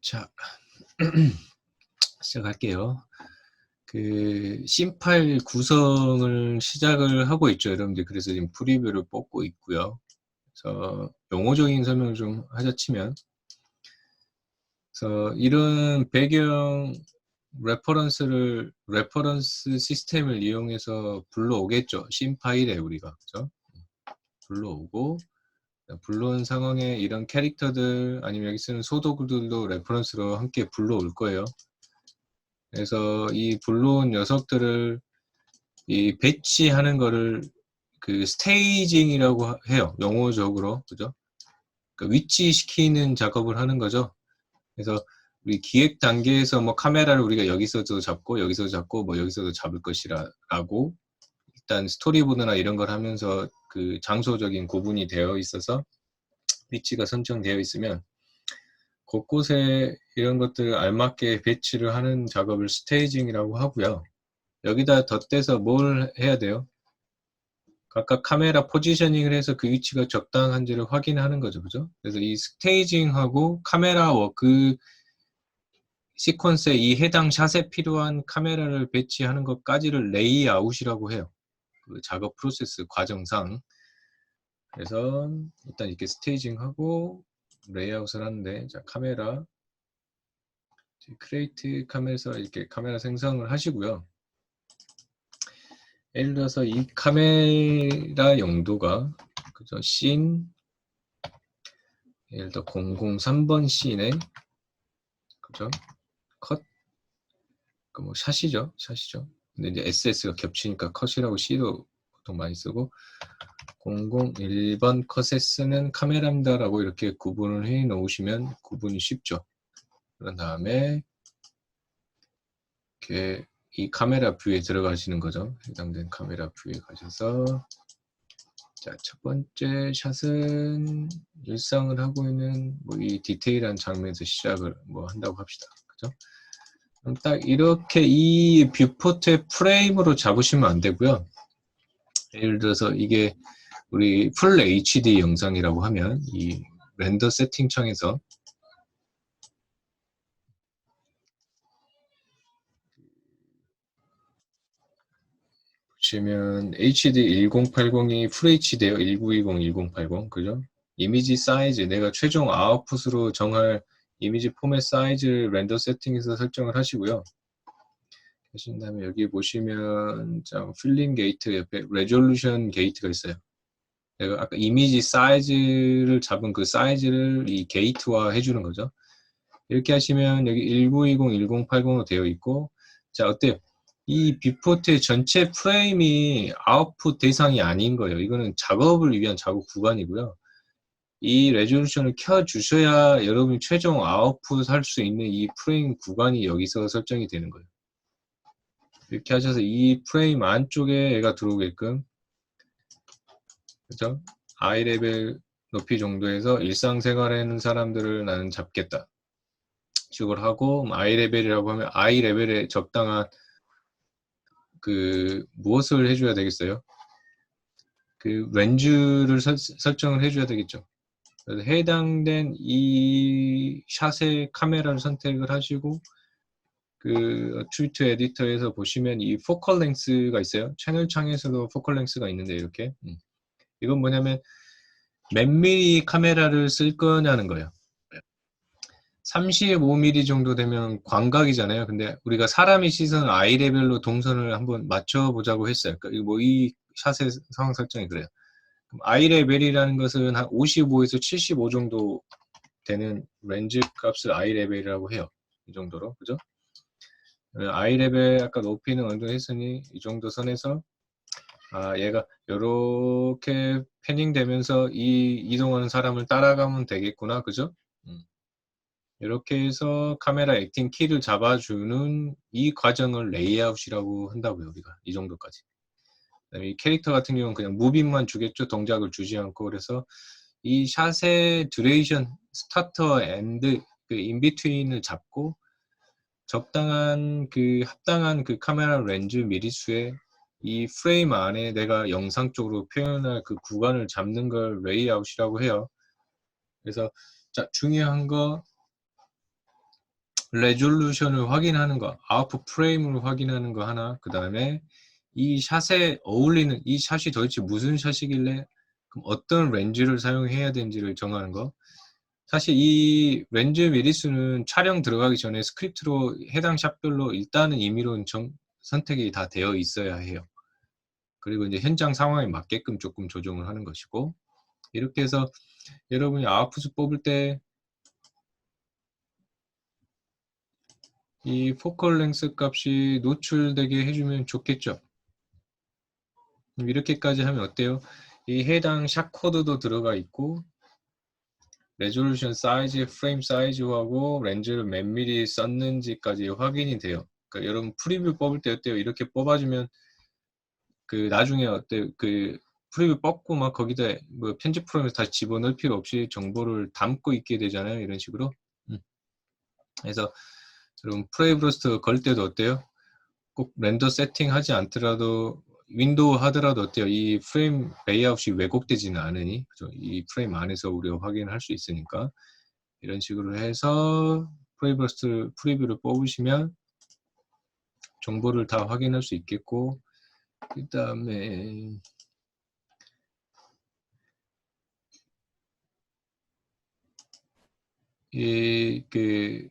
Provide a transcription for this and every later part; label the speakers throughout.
Speaker 1: 자, 시작할게요. 씬 파일 구성을 시작을 하고 있죠, 여러분들. 그래서 지금 프리뷰를 뽑고 있고요. 그래서 용어적인 설명을 좀 하자치면, 그래서 이런 배경 레퍼런스 시스템을 이용해서 불러오겠죠. 씬 파일에 우리가, 그죠? 불러오고, 불러온 상황에 이런 캐릭터들 아니면 여기 쓰는 소도구들도 레퍼런스로 함께 불러올 거예요. 그래서 이 불러온 녀석들을 이 배치하는 거를 그 스테이징이라고 해요. 용어적으로. 그죠? 그러니까 위치시키는 작업을 하는 거죠. 그래서 우리 기획 단계에서 뭐 카메라를 우리가 여기서도 잡고 여기서도 잡고 뭐 여기서도 잡을 것이라고 일단 스토리보드나 이런 걸 하면서 그 장소적인 구분이 되어 있어서 위치가 선정되어 있으면 곳곳에 이런 것들을 알맞게 배치를 하는 작업을 스테이징이라고 하고요. 여기다 덧대서 뭘 해야 돼요? 각각 카메라 포지셔닝을 해서 그 위치가 적당한지를 확인하는 거죠. 그죠? 그래서 이 스테이징하고 카메라 워크 시퀀스에 이 해당 샷에 필요한 카메라를 배치하는 것까지를 레이아웃이라고 해요. 그 작업 프로세스 과정상. 그래서 일단 이렇게 스테이징하고 레이아웃을 하는데, 자, 카메라 크리에이트 카메라에서 이렇게 카메라 생성을 하시고요. 예를 들어서 이 카메라 용도가 그죠? 씬 예를 들어 003번 씬에 그죠? 컷, 그 뭐 샷이죠. 근데 이제 SS가 겹치니까 컷이라고 C도 보통 많이 쓰고 001번 컷에 쓰는 카메라입니다라고 이렇게 구분을 해 놓으시면 구분이 쉽죠. 그런 다음에 이렇게 이 카메라 뷰에 들어가시는 거죠. 해당된 카메라 뷰에 가셔서 자, 첫 번째 샷은 일상을 하고 있는 뭐 이 디테일한 장면에서 시작을 뭐 한다고 합시다. 그죠? 그럼 딱 이렇게 이 뷰포트의 프레임으로 잡으시면 안 되고요. 예를 들어서 이게 우리 풀 HD 영상이라고 하면 이 렌더 세팅 창에서 보시면 HD 1080이 풀 HD예요. 1920, 1080 그죠? 이미지 사이즈 내가 최종 아웃풋으로 정할 이미지 포맷 사이즈 렌더 세팅에서 설정을 하시고요. 하신 다음에 여기 보시면 필링 게이트 옆에 레졸루션 게이트가 있어요. 내가 아까 이미지 사이즈를 잡은 그 사이즈를 이 게이트화 해주는 거죠. 이렇게 하시면 여기 1920, 1080으로 되어 있고, 자, 어때요? 이 뷰포트의 전체 프레임이 아웃풋 대상이 아닌 거예요. 이거는 작업을 위한 작업 구간이고요. 이 레졸루션을 켜주셔야 여러분이 최종 아웃풋 할 수 있는 이 프레임 구간이 여기서 설정이 되는 거예요. 이렇게 하셔서 이 프레임 안쪽에 얘가 들어오게끔, 그죠? 아이 레벨 높이 정도에서 일상생활에 하는 사람들을 나는 잡겠다. 식으로 하고, 아이 레벨이라고 하면 아이 레벨에 적당한 그 무엇을 해줘야 되겠어요? 그 렌즈를 설정을 해줘야 되겠죠. 그래서 해당된 이 샷의 카메라를 선택을 하시고 그 트위터 에디터에서 보시면 이 포컬 랭스가 있어요. 채널 창에서도 포컬 랭스가 있는데 이렇게 이건 뭐냐면 몇 미리 카메라를 쓸 거냐는 거예요. 35mm 정도 되면 광각이잖아요. 근데 우리가 사람의 시선을 아이 레벨로 동선을 한번 맞춰보자고 했어요. 그러니까 이 샷의 상황 설정이 그래요. 아이 레벨이라는 것은 한 55에서 75 정도 되는 렌즈 값을 아이 레벨이라고 해요. 이 정도로, 그죠? 아이 레벨 아까 높이는 어느 정도 했으니 이 정도 선에서 얘가 이렇게 패닝 되면서 이 이동하는 사람을 따라가면 되겠구나, 그죠? 이렇게 해서 카메라 액팅 키를 잡아주는 이 과정을 레이아웃이라고 한다고요, 우리가. 이 정도까지. 이 캐릭터 같은 경우는 그냥 무빙만 주겠죠. 동작을 주지 않고. 그래서 이 샷의 듀레이션, 스타터, 엔드, 그 인비트윈을 잡고 적당한 합당한 그 카메라 렌즈 미리수에 이 프레임 안에 내가 영상 쪽으로 표현할 그 구간을 잡는 걸 레이아웃이라고 해요. 그래서 자, 중요한 거 레졸루션을 확인하는 거, 아웃풋 프레임을 확인하는 거 하나, 그 다음에 이 샷에 어울리는, 이 샷이 도대체 무슨 샷이길래 그럼 어떤 렌즈를 사용해야 되는지를 정하는 거. 사실 이 렌즈 미리수는 촬영 들어가기 전에 스크립트로 해당 샷별로 일단은 임의로 선택이 다 되어 있어야 해요. 그리고 이제 현장 상황에 맞게끔 조금 조정을 하는 것이고, 이렇게 해서 여러분이 아웃풋을 뽑을 때 이 포컬 랭스 값이 노출되게 해주면 좋겠죠. 이렇게까지 하면 어때요? 이 해당 샷 코드도 들어가 있고, 레졸루션 사이즈, 프레임 사이즈하고 렌즈를 몇 미리 썼는지까지 확인이 돼요. 그러니까 여러분 프리뷰 뽑을 때 어때요? 이렇게 뽑아주면 그 나중에 어때요? 그 프리뷰 뽑고 막 거기다 뭐 편집 프로그램에서 다시 집어넣을 필요 없이 정보를 담고 있게 되잖아요. 이런 식으로. 그래서 여러분 프레이브러스트 걸 때도 어때요? 꼭 렌더 세팅 하지 않더라도 윈도우 하더라도 어때요? 이 프레임 레이아웃이 왜곡되지는 않으니 그죠? 이 프레임 안에서 우리가 확인할 수 있으니까 이런 식으로 해서 프레이브러스트 프리뷰를 뽑으시면 정보를 다 확인할 수 있겠고, 그 다음에 그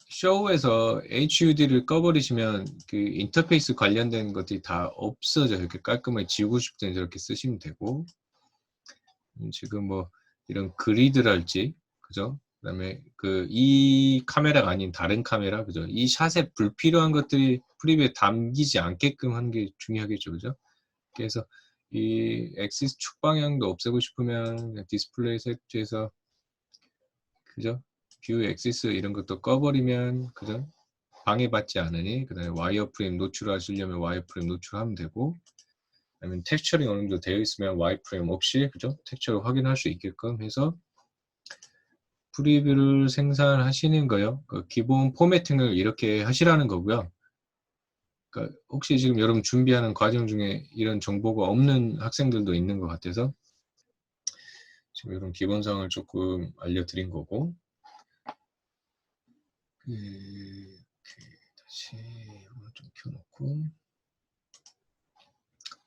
Speaker 1: 쇼에서 HUD를 꺼버리시면 그 인터페이스 관련된 것들이 다 없어져요. 이렇게 깔끔하게 지우고 싶을 때는 이렇게 쓰시면 되고, 지금 뭐 이런 그리드랄지 그죠? 그다음에 그 이 카메라가 아닌 다른 카메라 그죠? 이 샷에 불필요한 것들이 프리뷰에 담기지 않게끔 하는 게 중요하겠죠, 그죠? 그래서 이 엑시스 축 방향도 없애고 싶으면 디스플레이 색조에서 그죠? 뷰 엑시스 이런 것도 꺼버리면 그죠? 방해받지 않으니 그다음에 와이어프레임 노출하시려면 와이어프레임 노출하면 되고, 아니면 텍스처링 어느 정도 되어 있으면 와이어프레임 없이 그죠? 텍스처를 확인할 수 있게끔 해서 프리뷰를 생산하시는 거요. 그 기본 포매팅을 이렇게 하시라는 거고요. 그러니까 혹시 지금 여러분 준비하는 과정 중에 이런 정보가 없는 학생들도 있는 것 같아서 지금 이런 기본사항을 조금 알려드린 거고, 다시 이거 좀 켜놓고,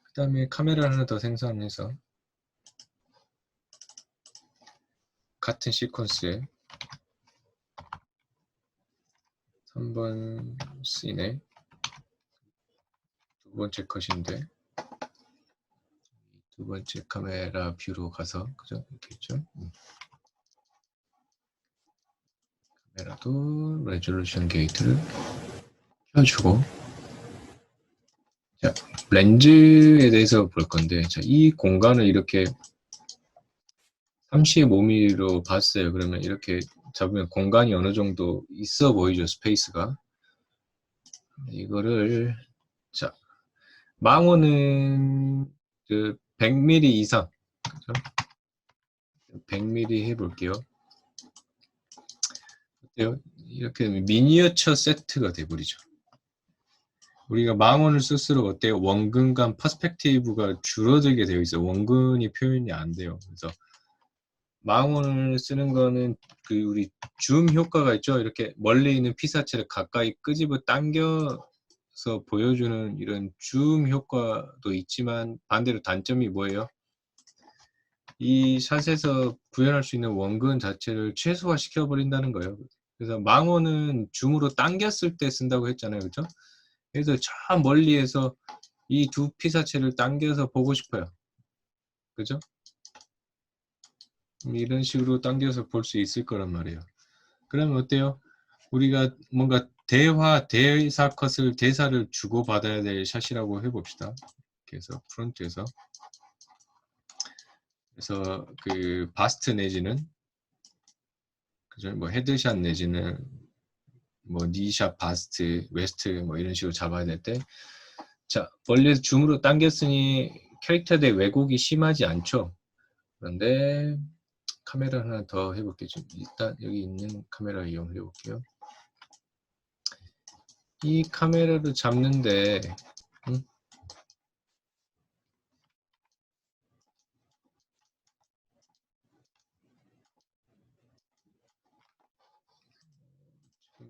Speaker 1: 그 다음에 카메라를 하나 더 생산해서 같은 시퀀스에 3번 씬에 두 번째 컷인데 두 번째 카메라 뷰로 가서 그죠? 이렇게 있죠? 카메라도 레졸루션 게이트를 켜주고, 자, 렌즈에 대해서 볼 건데, 자, 이 공간을 이렇게 35mm로 봤어요. 그러면 이렇게 잡으면 공간이 어느 정도 있어 보이죠, 스페이스가. 이거를, 자, 망원은 그 100mm 이상, 그죠? 100mm 해볼게요. 어때요? 이렇게 미니어처 세트가 돼버리죠. 우리가 망원을 쓸수록 어때요? 원근간 퍼스펙티브가 줄어들게 되어 있어요. 원근이 표현이 안 돼요. 그래서 망원을 쓰는 거는 그 우리 줌 효과가 있죠. 이렇게 멀리 있는 피사체를 가까이 끄집어 당겨서 보여주는 이런 줌 효과도 있지만 반대로 단점이 뭐예요? 이 샷에서 구현할 수 있는 원근 자체를 최소화 시켜버린다는 거예요. 그래서 망원은 줌으로 당겼을 때 쓴다고 했잖아요. 그렇죠? 그래서 저 멀리에서 이 두 피사체를 당겨서 보고 싶어요. 그죠? 이런 식으로 당겨서 볼 수 있을 거란 말이에요. 그러면 어때요? 우리가 뭔가 대사 컷을 대사를 주고받아야 될 샷이라고 해봅시다. 그래서 프론트에서 그래서 그 바스트 내지는 그죠? 뭐 헤드샷 내지는 뭐 니샷, 바스트, 웨스트 뭐 이런 식으로 잡아야 될 때, 자 멀리서 줌으로 당겼으니 캐릭터들의 왜곡이 심하지 않죠. 그런데 카메라 하나 더 해볼게요. 일단 여기 있는 카메라 이용해 볼게요. 이 카메라를 잡는데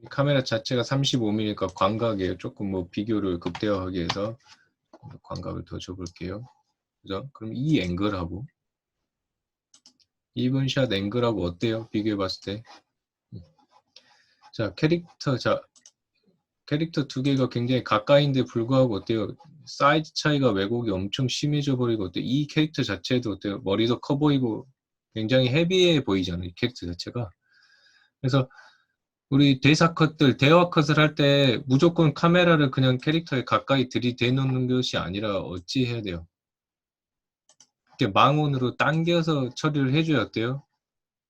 Speaker 1: 카메라 자체가 35mm니까 광각이에요. 조금 뭐 비교를 극대화하기 위해서 광각을 더 줘볼게요. 그죠? 그럼 이 앵글하고 이번샷 앵글하고 어때요? 비교해 봤을 때. 자, 캐릭터 두 개가 굉장히 가까이인데 불구하고 어때요? 사이즈 차이가 왜곡이 엄청 심해져 버리고 어때요? 이 캐릭터 자체도 어때요? 머리도 커 보이고 굉장히 헤비해 보이잖아요. 이 캐릭터 자체가. 그래서 우리 대사 컷들, 대화 컷을 할 때 무조건 카메라를 그냥 캐릭터에 가까이 들이대 놓는 것이 아니라 어찌 해야 돼요? 이렇게 망원으로 당겨서 처리를 해줘야 어때요?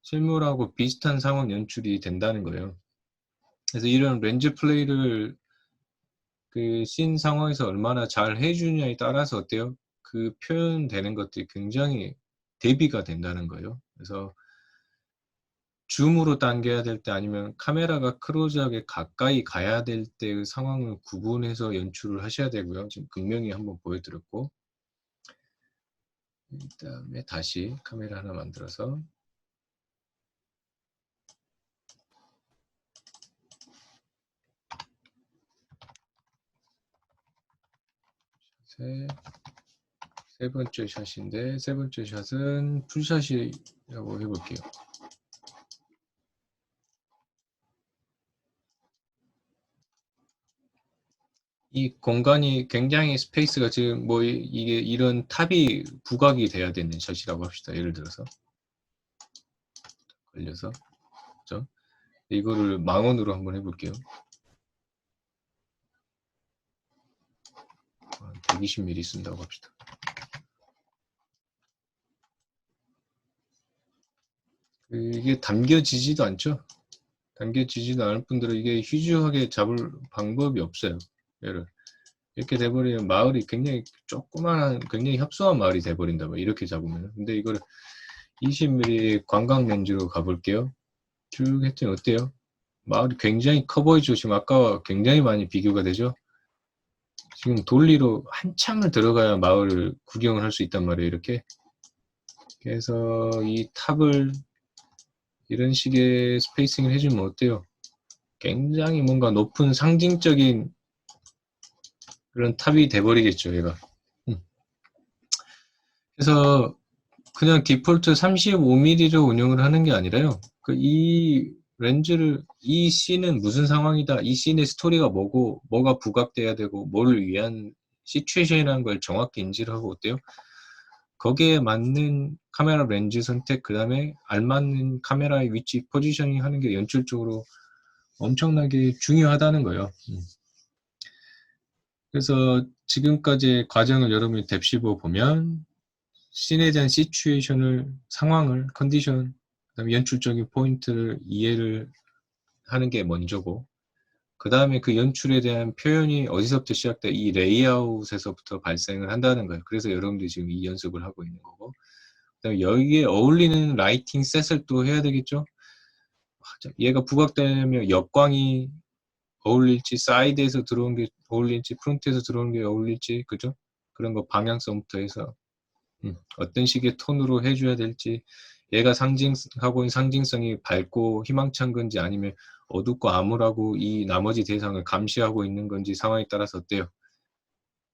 Speaker 1: 실물하고 비슷한 상황 연출이 된다는 거예요. 그래서 이런 렌즈 플레이를 그 씬 상황에서 얼마나 잘 해주냐에 따라서 어때요? 그 표현되는 것들이 굉장히 대비가 된다는 거예요. 그래서 줌으로 당겨야 될 때 아니면 카메라가 클로즈하게 가까이 가야 될 때의 상황을 구분해서 연출을 하셔야 되고요. 지금 극명히 한번 보여드렸고, 그 다음에 다시 카메라 하나 만들어서 세 번째 샷인데, 세 번째 샷은 풀샷이라고 해볼게요. 이 공간이 굉장히 스페이스가 지금 뭐 이게 이런 탑이 부각이 돼야 되는 샷이라고 합시다. 예를 들어서 걸려서 그죠? 이거를 망원으로 한번 해볼게요. 120mm 쓴다고 합시다. 이게 담겨지지도 않죠. 담겨지지도 않을 뿐더러 이게 휴지하게 잡을 방법이 없어요. 얘를 이렇게 돼버리면 마을이 굉장히 조그만한 굉장히 협소한 마을이 돼버린다. 뭐 이렇게 잡으면. 근데 이걸 20mm 광각 렌즈로 가볼게요. 쭉 했더니 어때요? 마을이 굉장히 커 보이죠. 지금 아까와 굉장히 많이 비교가 되죠. 지금 돌리로 한참을 들어가야 마을을 구경을 할 수 있단 말이에요. 이렇게. 그래서 이 탑을 이런 식의 스페이싱을 해주면 어때요? 굉장히 뭔가 높은 상징적인 그런 탑이 돼버리겠죠, 얘가. 그래서 그냥 디폴트 35mm로 운영을 하는 게 아니라요. 이 렌즈를, 이 씬은 무슨 상황이다, 이 씬의 스토리가 뭐고, 뭐가 부각돼야 되고, 뭐를 위한 시츄에이션이라는 걸 정확히 인지를 하고 어때요? 거기에 맞는 카메라 렌즈 선택, 그 다음에 알맞는 카메라의 위치, 포지셔닝 하는 게 연출적으로 엄청나게 중요하다는 거예요. 그래서 지금까지의 과정을 여러분이 뎁씹어 보면 씬에 대한 시츄에이션을, 상황을, 컨디션, 그다음에 연출적인 포인트를 이해를 하는 게 먼저고, 그 다음에 그 연출에 대한 표현이 어디서부터 시작돼? 이 레이아웃에서부터 발생을 한다는 거예요. 그래서 여러분들이 지금 이 연습을 하고 있는 거고, 그다음에 여기에 어울리는 라이팅 셋을 또 해야 되겠죠? 얘가 부각되면 역광이 어울릴지, 사이드에서 들어온 게 어울릴지, 프론트에서 들어오는 게 어울릴지, 그죠? 그런 거 방향성부터 해서 어떤 식의 톤으로 해줘야 될지, 얘가 상징하고 있는 상징성이 밝고 희망찬 건지 아니면 어둡고 암울하고 이 나머지 대상을 감시하고 있는 건지 상황에 따라서 어때요?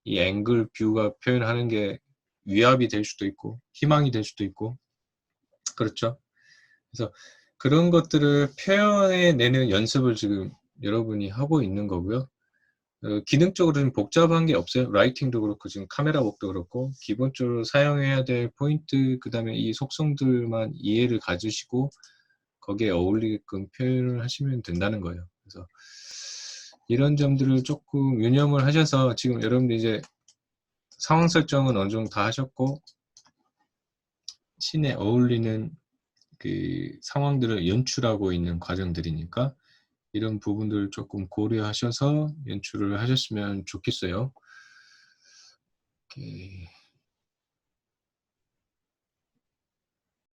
Speaker 1: 이 앵글 뷰가 표현하는 게 위압이 될 수도 있고 희망이 될 수도 있고, 그렇죠? 그래서 그런 것들을 표현해내는 연습을 지금 여러분이 하고 있는 거고요. 기능적으로 좀 복잡한 게 없어요. 라이팅도 그렇고 지금 카메라 웍도 그렇고 기본적으로 사용해야 될 포인트, 그 다음에 이 속성들만 이해를 가지시고 거기에 어울리게끔 표현을 하시면 된다는 거예요. 그래서 이런 점들을 조금 유념을 하셔서 지금 여러분들 이제 상황 설정은 어느 정도 다 하셨고 씬에 어울리는 그 상황들을 연출하고 있는 과정들이니까 이런 부분들을 조금 고려하셔서 연출을 하셨으면 좋겠어요. 오케이.